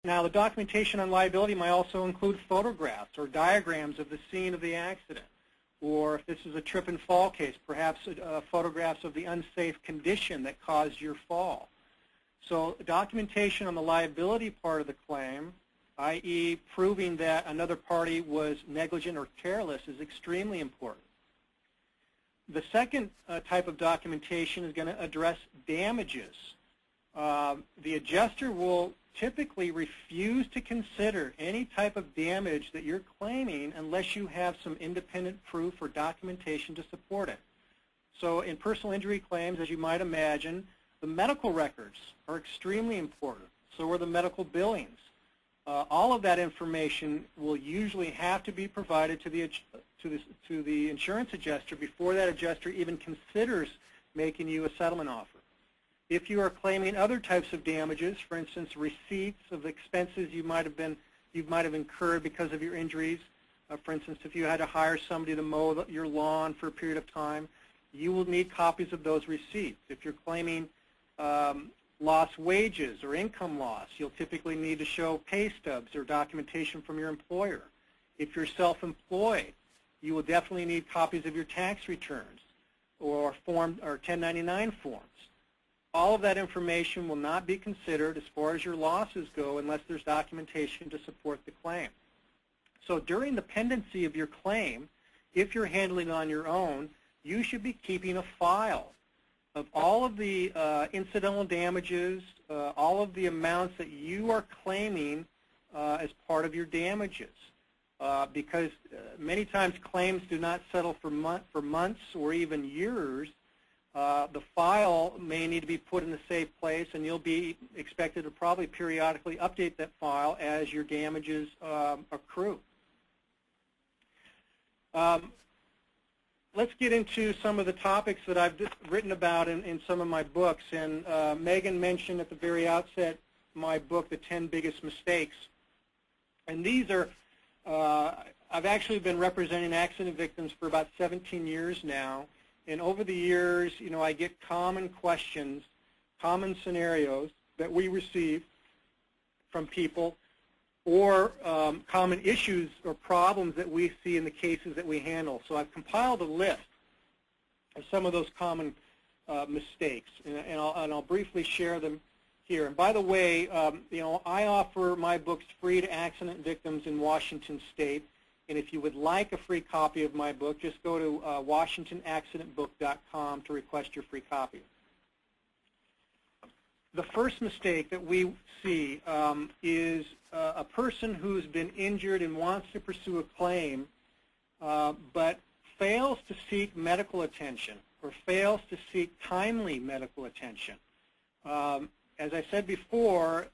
Now, the documentation on liability might also include photographs or diagrams of the scene of the accident. Or if this is a trip and fall case, perhaps photographs of the unsafe condition that caused your fall. So documentation on the liability part of the claim, i.e. proving that another party was negligent or careless, is extremely important. The second type of documentation is going to address damages. The adjuster will typically refuse to consider any type of damage that you're claiming unless you have some independent proof or documentation to support it. So in personal injury claims, as you might imagine, the medical records are extremely important. So are the medical billings. All of that information will usually have to be provided to the insurance adjuster before that adjuster even considers making you a settlement offer. If you are claiming other types of damages, for instance, receipts of expenses you might have incurred because of your injuries, for instance, if you had to hire somebody to mow your lawn for a period of time, you will need copies of those receipts. If you're claiming lost wages or income loss, you'll typically need to show pay stubs or documentation from your employer. If you're self-employed, you will definitely need copies of your tax returns or 1099 forms. All of that information will not be considered as far as your losses go unless there's documentation to support the claim. So during the pendency of your claim, if you're handling it on your own, you should be keeping a file of all of the incidental damages, all of the amounts that you are claiming as part of your damages. Because many times claims do not settle for months or even years. The file may need to be put in a safe place, and you'll be expected to probably periodically update that file as your damages accrue. Let's get into some of the topics that I've written about in some of my books. And Megan mentioned at the very outset my book, The 10 Biggest Mistakes. And these are, I've actually been representing accident victims for about 17 years now. And over the years, you know, I get common questions, common scenarios that we receive from people, or common issues or problems that we see in the cases that we handle. So I've compiled a list of some of those common mistakes, and I'll briefly share them here. And by the way, you know, I offer my books free to accident victims in Washington State. And if you would like a free copy of my book, just go to WashingtonAccidentBook.com to request your free copy. The first mistake that we see is a person who's been injured and wants to pursue a claim, but fails to seek medical attention or fails to seek timely medical attention. As I said before,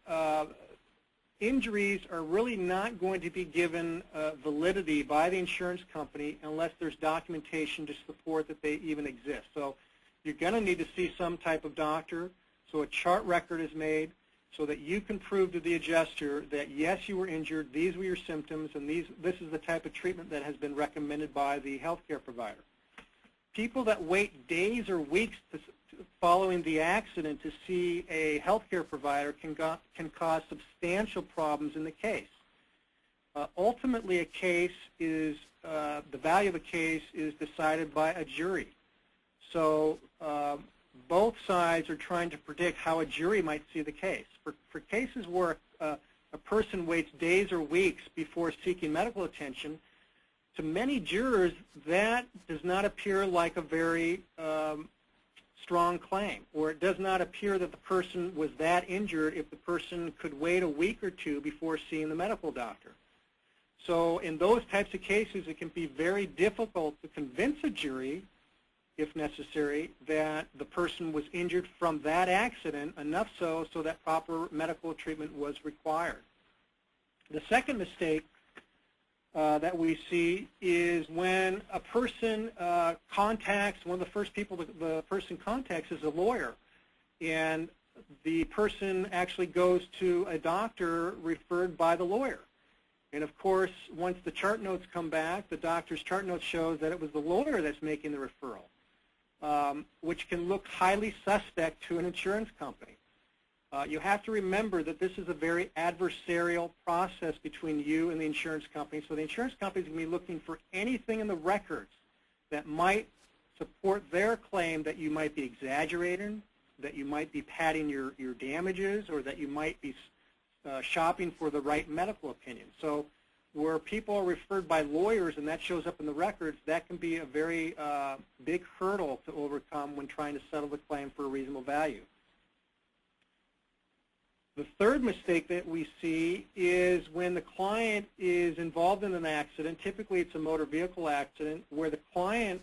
injuries are really not going to be given validity by the insurance company unless there's documentation to support that they even exist. So you're going to need to see some type of doctor, so a chart record is made so that you can prove to the adjuster that, yes, you were injured, these were your symptoms, and this is the type of treatment that has been recommended by the healthcare provider. People that wait days or weeks following the accident to see a healthcare provider can cause substantial problems in the case. Ultimately, a case is, the value of a case is decided by a jury. So both sides are trying to predict how a jury might see the case. For cases where a person waits days or weeks before seeking medical attention, to many jurors, that does not appear like a very strong claim, or it does not appear that the person was that injured if the person could wait a week or two before seeing the medical doctor. So in those types of cases, it can be very difficult to convince a jury, if necessary, that the person was injured from that accident, enough so that proper medical treatment was required. The second mistake that we see is when a person contacts, one of the first people the person contacts is a lawyer, and the person actually goes to a doctor referred by the lawyer. And of course, once the chart notes come back, the doctor's chart notes shows that it was the lawyer that's making the referral, which can look highly suspect to an insurance company. You have to remember that this is a very adversarial process between you and the insurance company. So the insurance company is going to be looking for anything in the records that might support their claim that you might be exaggerating, that you might be padding your damages, or that you might be shopping for the right medical opinion. So where people are referred by lawyers and that shows up in the records, that can be a very big hurdle to overcome when trying to settle the claim for a reasonable value. The third mistake that we see is when the client is involved in an accident. Typically it's a motor vehicle accident where the client,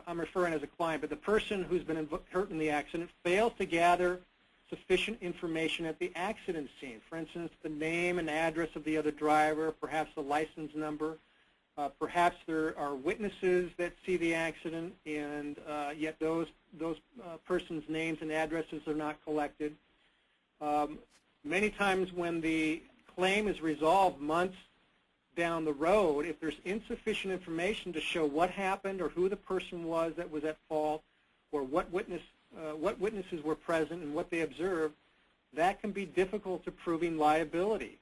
I'm referring as a client, but the person who's been hurt in the accident fails to gather sufficient information at the accident scene. For instance, the name and address of the other driver, perhaps the license number. Perhaps there are witnesses that see the accident, and yet those persons' names and addresses are not collected. Many times when the claim is resolved months down the road, if there's insufficient information to show what happened or who the person was that was at fault, or what witnesses were present and what they observed, that can be difficult to proving liability.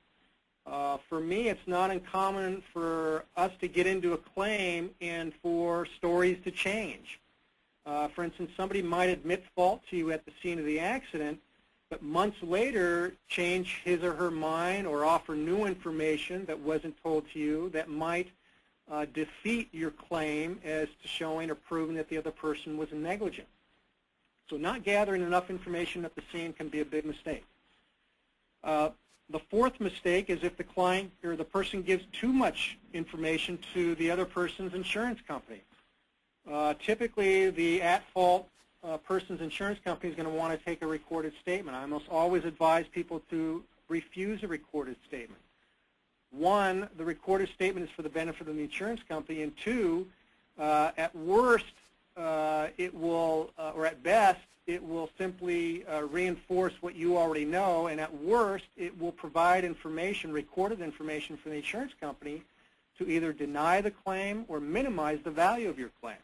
For me, it's not uncommon for us to get into a claim and for stories to change. For instance, somebody might admit fault to you at the scene of the accident, but months later change his or her mind or offer new information that wasn't told to you that might defeat your claim as to showing or proving that the other person was negligent. So not gathering enough information at the scene can be a big mistake. The fourth mistake is if the client or the person gives too much information to the other person's insurance company. Typically, the at-fault person's insurance company is going to want to take a recorded statement. I almost always advise people to refuse a recorded statement. One, the recorded statement is for the benefit of the insurance company, and two, at worst, it will, or at best, it will simply reinforce what you already know, and at worst, it will provide information, recorded information from the insurance company to either deny the claim or minimize the value of your claim.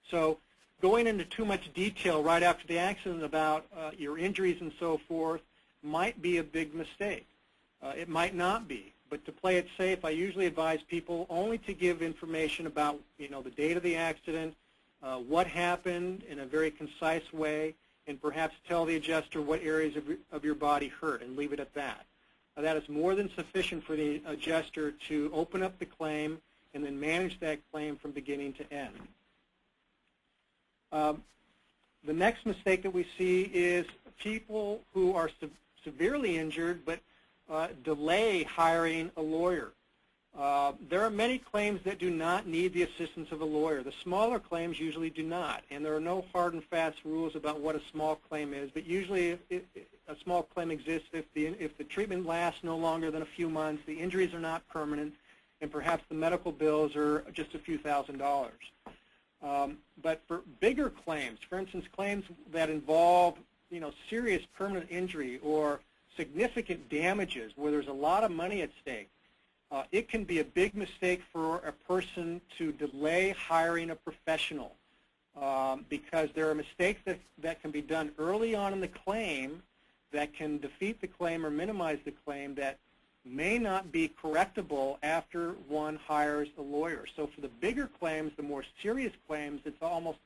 So going into too much detail right after the accident about your injuries and so forth might be a big mistake. It might not be, but to play it safe, I usually advise people only to give information about, the date of the accident, what happened in a very concise way, and perhaps tell the adjuster what areas of your body hurt and leave it at that. That is more than sufficient for the adjuster to open up the claim and then manage that claim from beginning to end. The next mistake that we see is people who are severely injured but delay hiring a lawyer. There are many claims that do not need the assistance of a lawyer. The smaller claims usually do not, and there are no hard and fast rules about what a small claim is, but usually a small claim exists if the treatment lasts no longer than a few months, the injuries are not permanent, and perhaps the medical bills are just a few $1,000s. But for bigger claims, for instance, claims that involve, serious permanent injury or significant damages where there's a lot of money at stake, it can be a big mistake for a person to delay hiring a professional because there are mistakes that can be done early on in the claim that can defeat the claim or minimize the claim that may not be correctable after one hires a lawyer. So for the bigger claims, the more serious claims, it's almost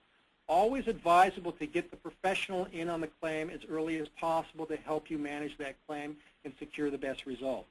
always advisable to get the professional in on the claim as early as possible to help you manage that claim and secure the best result.